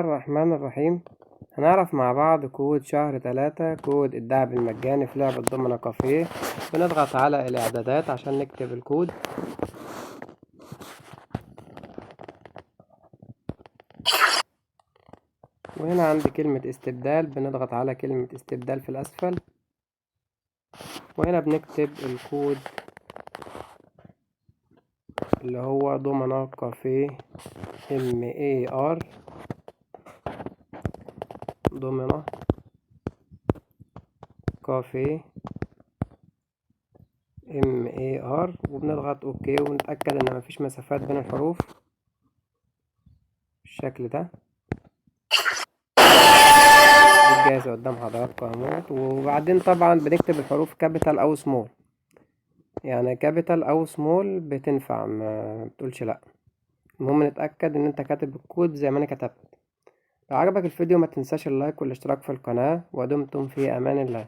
الرحمن الرحيم. هنعرف مع بعض كود شهر 3، كود الدعم المجاني في لعبة دومينو كافيه. بنضغط على الإعدادات عشان نكتب الكود. وهنا عندي كلمة استبدال، بنضغط على كلمة استبدال في الأسفل، وهنا بنكتب الكود اللي هو دومينو كافيه MAR دومينو كافيه MAR، وبنضغط اوكي ونتأكد ان مفيش مسافات بين الحروف بالشكل ده. دي الجاهزة قدام حضراتكم اهوت. وبعدين طبعا بنكتب الحروف كابيتال او سمول، يعني كابيتال او سمول بتنفع، ما بتقولش لا. المهم نتأكد ان انت كاتب الكود زي ما انا كتبت. لو عجبك الفيديو ما تنساش اللايك والاشتراك في القناة، ودمتم في امان الله.